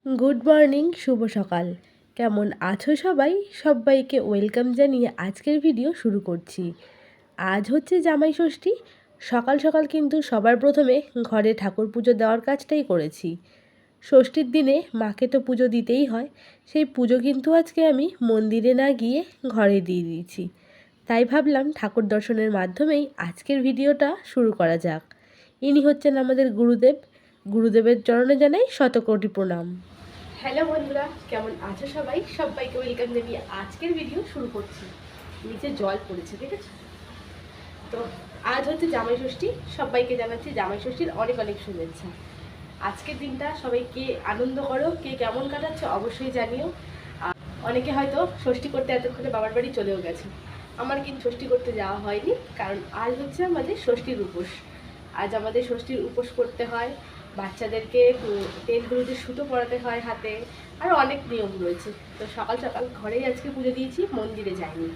Good morning, শুভ সকাল। কেমন আছো সবাই? সবাইকে ওয়েলকাম জানিয়ে আজকের ভিডিও শুরু করছি। আজ হচ্ছে জামাই ষষ্ঠী। সকাল সকাল কিন্তু সবার প্রথমে ঘরে ঠাকুর পুজো দেওয়ার কাজটাই করেছি। ষষ্ঠীর দিনে মাকে তো পুজো দিতেই হয়, সেই পুজো কিন্তু আজকে আমি মন্দিরে না গিয়ে ঘরে দিয়ে দিয়েছি। তাই ভাবলাম ঠাকুর দর্শনের মাধ্যমেই আজকের ভিডিওটা শুরু করা যাক। ইনি হচ্ছেন আমাদের গুরুদেব। গুরুদেবের চরণে জানাই শতকোটি প্রণাম। হ্যালো বন্ধুরা, কেমন আছো সবাই? সবাইকে ওয়েলকাম জানিয়ে আজকের ভিডিও শুরু করছি। নিচে জল পড়েছে, ঠিক আছে? তো আজ হচ্ছে জামাই ষষ্ঠী। সবাইকে জানাচ্ছি জামাই ষষ্ঠীর অনেক অনেক শুভেচ্ছা। আজকের দিনটা সবাই কে আনন্দ করো, কে কেমন কাটাচ্ছে অবশ্যই জানিও। আর অনেকে হয়তো ষষ্ঠী করতে এতক্ষণে বাবার বাড়ি চলেও গেছে। আমার কিন্তু ষষ্ঠী করতে যাওয়া হয়নি, কারণ আজ হচ্ছে আমাদের ষষ্ঠীর উপোস। আজ আমাদের ষষ্ঠীর উপোস করতে হয়, বাচ্চাদেরকে তেল হলুদের সুতো পরাতে হয় হাতে, আরও অনেক নিয়ম রয়েছে। তো সকাল সকাল ঘরেই আজকে পুজো দিয়েছি, মন্দিরে যাইনি।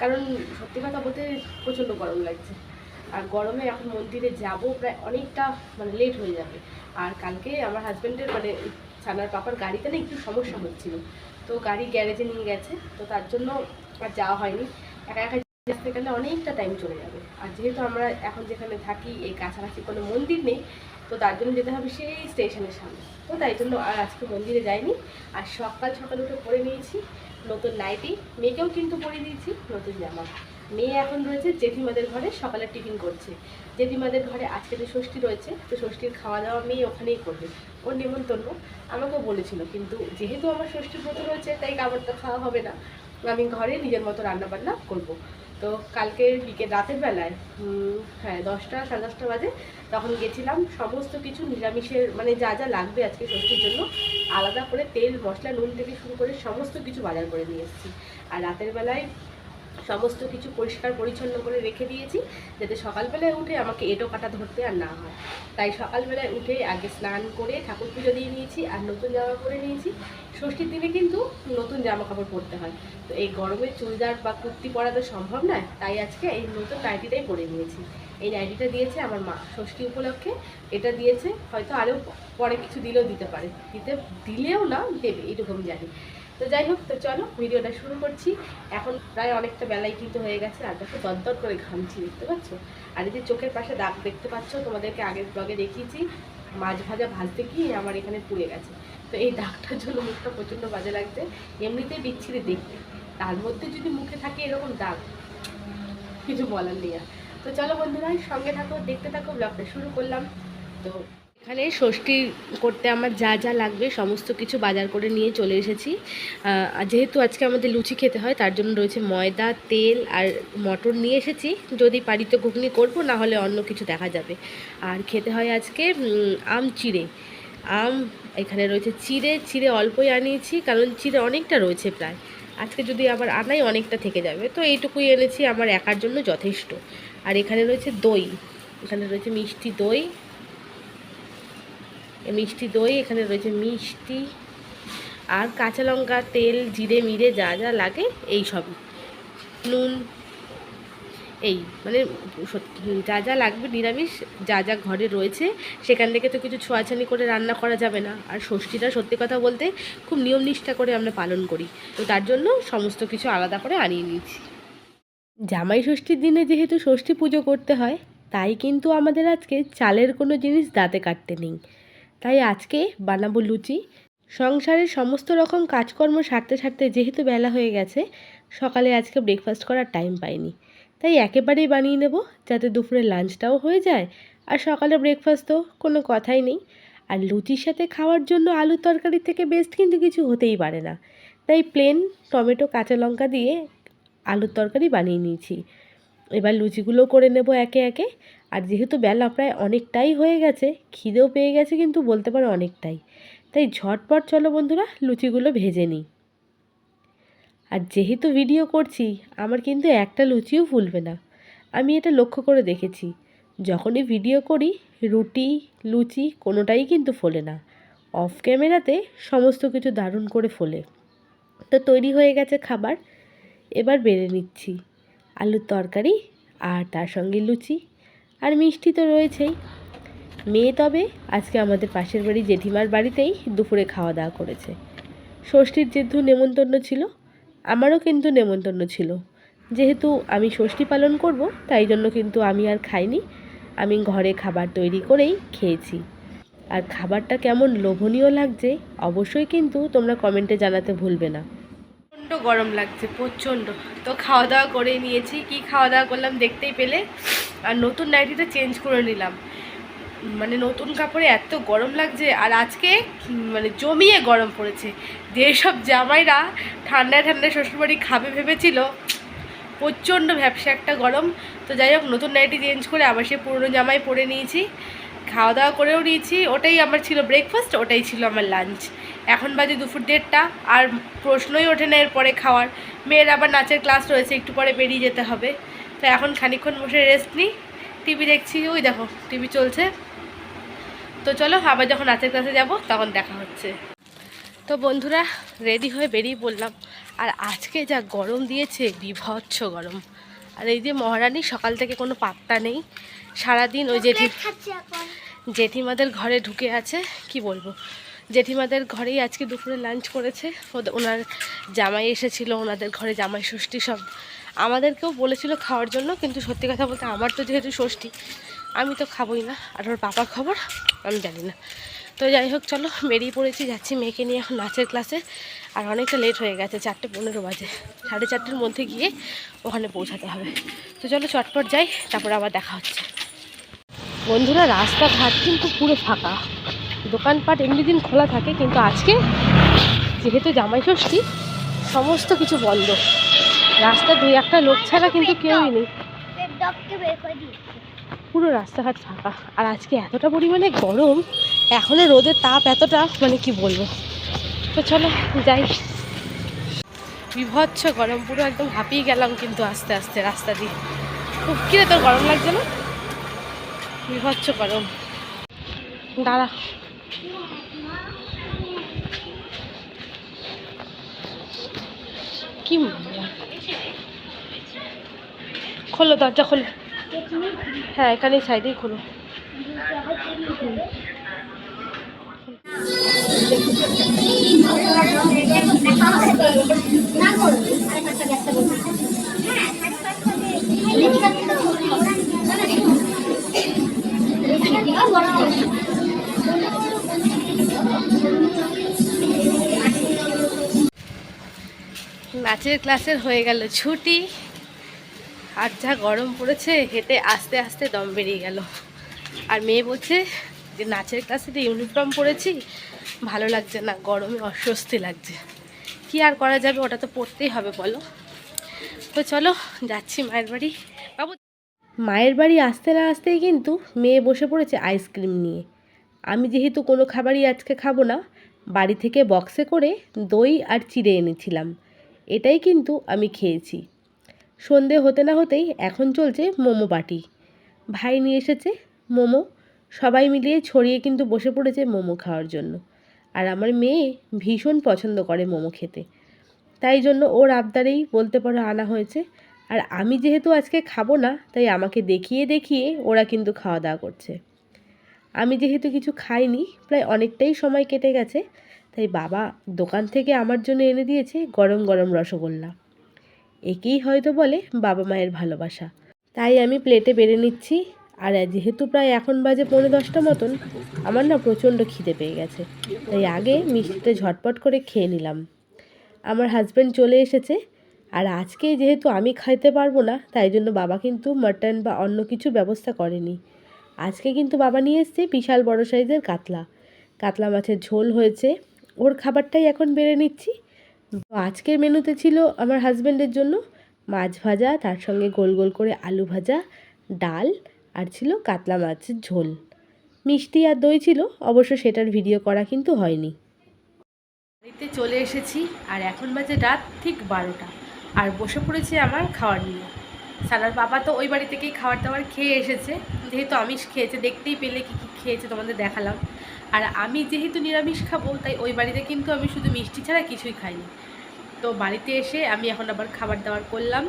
কারণ সত্যি কথা বলতে প্রচণ্ড গরম লাগছে, আর গরমে এখন মন্দিরে যাব প্রায় অনেকটা লেট হয়ে যাবে। আর কালকে আমার হাজব্যান্ডের ছানার পাপার গাড়িতে না একটু সমস্যা হচ্ছিল, তো গাড়ি গ্যারেজে নিয়ে গেছে, তো তার জন্য আর যাওয়া হয়নি। একা একা আসতে গেলে অনেকটা টাইম চলে যাবে। আর যেহেতু আমরা এখন যেখানে থাকি এই কাছাকাছি কোনো মন্দির নেই, তো তার জন্য যেতে হবে সেই স্টেশনের সামনে। তো তাই জন্য আর আজকে মন্দিরে যাইনি। আর সকাল সকাল উঠে পরে নিয়েছি নতুন নাইটি, মেয়েকেও কিন্তু পরিয়ে দিয়েছি নতুন জামা। মেয়ে এখন রয়েছে জেঠিমাদের ঘরে, সকালে টিফিন করছে। জেঠিমাদের ঘরে আজকে যে ষষ্ঠী রয়েছে, তো ষষ্ঠীর খাওয়া দাওয়া মেয়ে ওখানেই করবে। ওর নেমন্তন্ন আমাকেও বলেছিল, কিন্তু যেহেতু আমার ষষ্ঠীর ব্রত রয়েছে তাই খাবারটা খাওয়া হবে না, আমি ঘরে নিজের মতো রান্নাবান্না করব। তো কালকে রাতের বেলায় হ্যাঁ 10টা সাড়ে 10টা বাজে তখন গেছিলাম সমস্ত কিছু নিরামিষের যা যা লাগবে আজকে ষষ্ঠীর জন্য আলাদা করে তেল মশলা নুন থেকে শুরু করে সমস্ত কিছু বাজার করে নিয়ে এসেছি। আর রাতের বেলায় সমস্ত কিছু পরিষ্কার পরিচ্ছন্ন করে রেখে দিয়েছি, যাতে সকালবেলায় উঠে আমাকে এঁটো কাটা ধরতে আর না হয়। তাই সকালবেলায় উঠে আগে স্নান করে ঠাকুর পুজো দিয়ে নিয়েছি আর নতুন জামা পরে নিয়েছি। ষষ্ঠীর দিনে কিন্তু নতুন জামা কাপড় পরতে হয়, তো এই গরমে চুড়িদার বা কুর্তি পরা তো সম্ভব নয়, তাই আজকে এই নতুন নাইটিটাই পরে নিয়েছি। এই নাইটিটা দিয়েছে আমার মা ষষ্ঠী উপলক্ষে, এটা দিয়েছে, হয়তো আরও পরে কিছু দিলেও দিতে পারে, দিলেও না দেবে এইটুকু আমি জানি। তো যাই হোক, তো চলো ভিডিওটা শুরু করছি। এখন প্রায় অনেকটা বেলায় কিন্তু হয়ে গেছে, আর দেখো দরদর করে ঘামছি, দেখতে পাচ্ছ? আর এই যে চোখের পাশে দাগ দেখতে পাচ্ছ, তোমাদেরকে আগের ব্লগে দেখিয়েছি, মাছ ভাজা ভাজতে গিয়ে আমার এখানে পুড়ে গেছে। তো এই দাগটার জন্য মুখটা প্রচণ্ড বাজে লাগছে, এমনিতেই বিচ্ছিরি দেখতে, তার মধ্যে যদি মুখে থাকে এরকম দাগ, কিছু বলার নেই আর। তো চলো বন্ধুরা সঙ্গে থাকো, দেখতে থাকো, ব্লগটা শুরু করলাম। তো এখানে ষষ্ঠী করতে আমার যা যা লাগবে সমস্ত কিছু বাজার করে নিয়ে চলে এসেছি। আর যেহেতু আজকে আমাদের লুচি খেতে হয়, তার জন্য রয়েছে ময়দা, তেল আর মটর নিয়ে এসেছি। যদি পারি তো ঘুগনি করবো, না হলে অন্য কিছু দেখা যাবে। আর খেতে হয় আজকে আম চিড়ে। আম এখানে রয়েছে চিড়ে, চিড়ে অল্পই আনিয়েছি, কারণ চিড়ে অনেকটা রয়েছে প্রায়, আজকে যদি আবার আনাই অনেকটা থেকে যাবে, তো এইটুকুই এনেছি, আমার একার জন্য যথেষ্ট। আর এখানে রয়েছে দই, এখানে রয়েছে মিষ্টি দই, মিষ্টি দই, এখানে রয়েছে মিষ্টি আর কাঁচা লঙ্কা, তেল, জিরে মিরে যা যা লাগে এই সবই, নুন, এই যা যা লাগবে নিরামিষ যা যা ঘরে রয়েছে সেখান থেকে তো কিছু ছোঁয়াছানি করে রান্না করা যাবে না। আর ষষ্ঠীটা সত্যি কথা বলতে খুব নিয়ম নিষ্ঠা করে আমরা পালন করি, তো তার জন্য সমস্ত কিছু আলাদা করে আনিয়ে নিয়েছি। জামাই ষষ্ঠীর দিনে যেহেতু ষষ্ঠী পুজো করতে হয়, তাই কিন্তু আমাদের আজকে চালের কোনো জিনিস দাঁতে কাটতে নেই। তাই আজকে বানাবো লুচি। সংসারের সমস্ত রকম কাজকর্ম সারতে সারতে যেহেতু বেলা হয়ে গেছে, সকালে আজকে ব্রেকফাস্ট করার টাইম পাইনি, তাই একেবারেই বানিয়ে নেব, যাতে দুপুরে লাঞ্চটাও হয়ে যায় আর সকালে ব্রেকফাস্ট তো কোনো কথাই নেই। আর লুচির সাথে খাওয়ার জন্য আলুর তরকারি থেকে বেস্ট কিন্তু কিছু হতেই পারে না, তাই প্লেন টমেটো কাঁচা লঙ্কা দিয়ে আলুর তরকারি বানিয়ে নিয়েছি। এবার লুচিগুলো করে নেব একে একে। আর যেহেতু বেলা প্রায় অনেকটাই হয়ে গেছে, খিদেও পেয়ে গেছে কিন্তু বলতে পারো অনেকটাই, তাই ঝটপট চলো বন্ধুরা লুচিগুলো ভেজে নিই। আর যেহেতু ভিডিও করছি, আমার কিন্তু একটা লুচিও ফুলবে না, আমি এটা লক্ষ্য করে দেখেছি। যখনই ভিডিও করি রুটি লুচি কোনোটাই কিন্তু ফোলে না, অফ ক্যামেরাতে সমস্ত কিছু দারুণ করে ফোলে। তো তৈরি হয়ে গেছে খাবার, এবার বেড়ে নিচ্ছি আলুর তরকারি আর তার সঙ্গে লুচি, আর মিষ্টি তো রয়েছেই। মেয়ে তবে আজকে আমাদের পাশের বাড়ি জেঠিমার বাড়িতেই দুপুরে খাওয়া দাওয়া করেছে। ষষ্ঠীর যেহেতু নেমন্তন্ন ছিল, আমারও কিন্তু নেমন্তন্ন ছিল। যেহেতু আমি ষষ্ঠী পালন করব, তাই জন্য কিন্তু আমি আর খাইনি, আমি ঘরে খাবার তৈরি করেই খেয়েছি। আর খাবারটা কেমন লোভনীয় লাগছে অবশ্যই কিন্তু তোমরা কমেন্টে জানাতে ভুলবে না। প্রচণ্ড গরম লাগছে, প্রচণ্ড। তো খাওয়া দাওয়া করে নিয়েছি। কি খাওয়া দাওয়া করলাম দেখতেই পেলে। আর নতুন নাইটিটা চেঞ্জ করে নিলাম, মানে নতুন কাপড়ে এত গরম লাগছে। আর আজকে মানে জমিয়ে গরম পড়েছে। যেসব জামাইরা ঠান্ডায় ঠান্ডায় শ্বশুরবাড়ি খাবে ভেবেছিল, প্রচণ্ড ভ্যাপসা একটা গরম। তো যাই হোক, নতুন নাইটি চেঞ্জ করে আবার সে পুরনো জামাই পরে নিয়েছি, খাওয়া দাওয়া করেও নিয়েছি। ওটাই আমার ছিল ব্রেকফাস্ট, ওটাই ছিল আমার লাঞ্চ। এখন বাজে দুপুর 1:30, আর প্রশ্নই ওঠে না এরপরে খাওয়ার। মেয়ের আবার নাচের ক্লাস রয়েছে, একটু পরে বেরিয়ে যেতে হবে। তো এখন খানিকক্ষণ বসে রেস্ট নিই, টিভি দেখছি। ওই দেখো টিভি চলছে। তো চলো, আবার যখন নাচের ক্লাসে যাব তখন দেখা হচ্ছে। তো বন্ধুরা, রেডি হয়ে বেরিয়ে পড়লাম। আর আজকে যা গরম দিয়েছে, বিভৎস গরম। আর এই যে মহারানী সকাল থেকে কোনো পাত্তা নেই, সারাদিন ওই জেঠিমাদের ঘরে ঢুকে আছে। কি বলবো, জেঠিমাদের ঘরেই আজকে দুপুরে লাঞ্চ করেছে। ওনার জামাই এসেছিল, ওনাদের ঘরে জামাই ষষ্ঠী সব। আমাদেরকেও বলেছিল খাওয়ার জন্য, কিন্তু সত্যি কথা বলতে আমার তো যেহেতু ষষ্ঠী, আমি তো খাবোই না। আর ওর বাবার খবর আমি জানি না। তো যাই হোক, চলো বেরিয়ে পড়েছি, যাচ্ছি মেয়েকে নিয়ে এখন নাচের ক্লাসে। আর অনেকটা লেট হয়ে গেছে, 4:15 বাজে। 4:30-র মধ্যে গিয়ে ওখানে পৌঁছাতে হবে। তো চলো চটপট যাই, তারপর আবার দেখা হচ্ছে। বন্ধুরা, রাস্তাঘাট কিন্তু পুরো ফাঁকা। দোকানপাট এমনি দিন খোলা থাকে, কিন্তু আজকে যেহেতু জামাই ষষ্ঠী, সমস্ত কিছু বন্ধ। রাস্তা 2-1টা লোক ছাড়া কিন্তু কেউই নেই, পুরো রাস্তাঘাট ফাঁকা। আর আজকে এতটা পরিমাণে গরম, এখনও রোদের তাপ এতটা, মানে কি বলবো। তো চলো যাই। বিভৎস গরম, পুরো একদম হাঁপিয়ে গেলাম কিন্তু আস্তে আস্তে রাস্তা দিয়ে। খুব কিরে, তোর গরম লাগছে না? বিভৎস গরম। দাঁড়া, কি খোলো, দরজা খোলো। হ্যাঁ, এখানে সাইডেই খোলো। নাচের ক্লাসের হয়ে গেল ছুটি। আর যা গরম পড়েছে, হেঁটে আস্তে আস্তে দম বেরিয়ে গেল। আর মেয়ে বলছে যে নাচের ক্লাসে তো ইউনিফর্ম পরেছি, ভালো লাগছে না, গরমে অস্বস্তি লাগছে। কি আর করা যাবে, ওটা তো পরতেই হবে বলো। তো চলো যাচ্ছি মায়ের বাড়ি। বাবু, মায়ের বাড়ি আসতে না আসতেই কিন্তু মেয়ে বসে পড়েছে আইসক্রিম নিয়ে। আমি যেহেতু কোনো খাবারই আজকে খাবো না, বাড়ি থেকে বক্সে করে দই আর চিড়ে এনেছিলাম, এটাই কিন্তু আমি খেয়েছি। সন্ধে হতে না হতেই এখন চলছে মোমো পার্টি। ভাই নিয়ে এসেছে মোমো, সবাই মিলিয়ে ছড়িয়ে কিন্তু বসে পড়েছে মোমো খাওয়ার জন্য। আর আমার মেয়ে ভীষণ পছন্দ করে মোমো খেতে, তাই জন্য ওর আবদারেই বলতে পারো আনা হয়েছে। আর আমি যেহেতু আজকে খাবো না, তাই আমাকে দেখিয়ে দেখিয়ে ওরা কিন্তু খাওয়া দাওয়া করছে। আমি যেহেতু কিছু খাইনি, প্রায় অনেকটাই সময় কেটে গেছে, তাই বাবা দোকান থেকে আমার জন্য এনে দিয়েছে গরম গরম রসগোল্লা। একেই হয়তো বলে বাবা মায়ের ভালোবাসা। তাই আমি প্লেটে বেড়ে নিচ্ছি। আর যেহেতু প্রায় এখন বাজে 9:45 মতন, আমার না প্রচণ্ড খিদে পেয়ে গেছে, তাই আগে মিষ্টিটা ঝটপট করে খেয়ে নিলাম। আমার হাজব্যান্ড চলে এসেছে। আর আজকে যেহেতু আমি খাইতে পারবো না, তাই জন্য বাবা কিন্তু মাটন বা অন্য কিছু ব্যবস্থা করেনি। আজকে কিন্তু বাবা নিয়ে এসছে বিশাল বড় সাইজের কাতলা মাছের ঝোল হয়েছে। ওর খাবারটাই এখন বেড়ে নিচ্ছি। আজকের মেনুতে ছিল আমার হাজব্যান্ডের জন্য মাছ ভাজা, তার সঙ্গে গোল গোল করে আলু ভাজা, ডাল, আর ছিল কাতলা মাছের ঝোল। মিষ্টি আর দই ছিল, অবশ্য সেটার ভিডিও করা কিন্তু হয়নি। বাড়িতে চলে এসেছি, আর এখন বাজে রাত ঠিক 12টা। আর বসে পড়েছি আমার খাওয়ার নিয়ে। সানার বাবা তো ওই বাড়ি থেকেই খাবার দাবার খেয়ে এসেছে, যেহেতু আমিষ খেয়েছে, দেখতেই পেলে কী কী খেয়েছে তোমাদের দেখালাম। আর আমি যেহেতু নিরামিষ খাবো, তাই ওই বাড়িতে কিন্তু আমি শুধু মিষ্টি ছাড়া কিছুই খাইনি। তো বাড়িতে এসে আমি এখন আবার খাবার দাবার করলাম,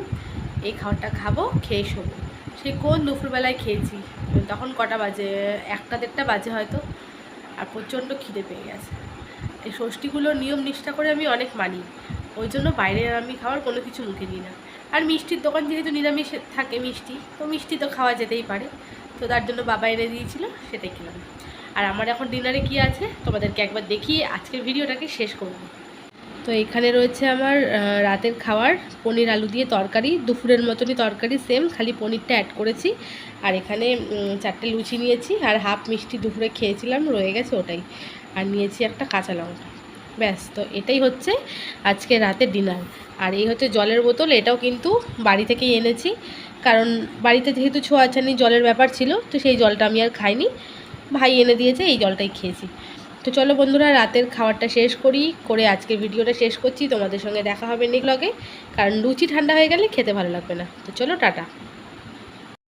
এই খাবারটা খাবো, খেয়ে শোবো। সে কোন দুপুরবেলায় খেয়েছি, তখন কটা বাজে, 1টা-1:30 বাজে হয়তো। আর প্রচণ্ড খিদে পেয়ে গেছে। এই ষষ্ঠীগুলোর নিয়ম নিষ্ঠা করে আমি অনেক মানি, ওই জন্য বাইরের আমি খাওয়ার কোনো কিছু মুখে দিই না। আর মিষ্টির দোকান যেহেতু নিরামিষ থাকে মিষ্টি, তো মিষ্টি তো খাওয়া যেতেই পারে, তো তার জন্য বাবা এনে দিয়েছিল, সেটাই খেলাম। আর আমার এখন ডিনারে কি আছে তোমাদেরকে একবার দেখিয়ে আজকের ভিডিওটাকে শেষ করব। তো এখানে রয়েছে আমার রাতের খাবার, পনির আলু দিয়ে তরকারি, দুপুরের মতনই তরকারি সেম, খালি পনিরটা অ্যাড করেছি। আর এখানে 4টে লুচি নিয়েছি, আর হাফ মিষ্টি দুপুরে খেয়েছিলাম রয়ে গেছে ওটাই, আর নিয়েছি একটা কাঁচা লঙ্কা। ব্যাস, তো এটাই হচ্ছে আজকে রাতের ডিনার। আর এই হচ্ছে জলের বোতল, এটাও কিন্তু বাড়ি থেকেই এনেছি, কারণ বাড়িতে যেহেতু ছোঁয়াছানি জলের ব্যাপার ছিল, তো সেই জলটা আমি আর খাইনি, ভাই এনে দিয়েছে, এই জলটাই খেয়েছি। তো চলো বন্ধুরা, রাতের খাবারটা শেষ করে আজকের ভিডিওটা শেষ করছি। তোমাদের সঙ্গে দেখা হবে নেক্সট ব্লগে, কারণ লুচি ঠান্ডা হয়ে গেলে খেতে ভালো লাগবে না। তো চলো, টাটা।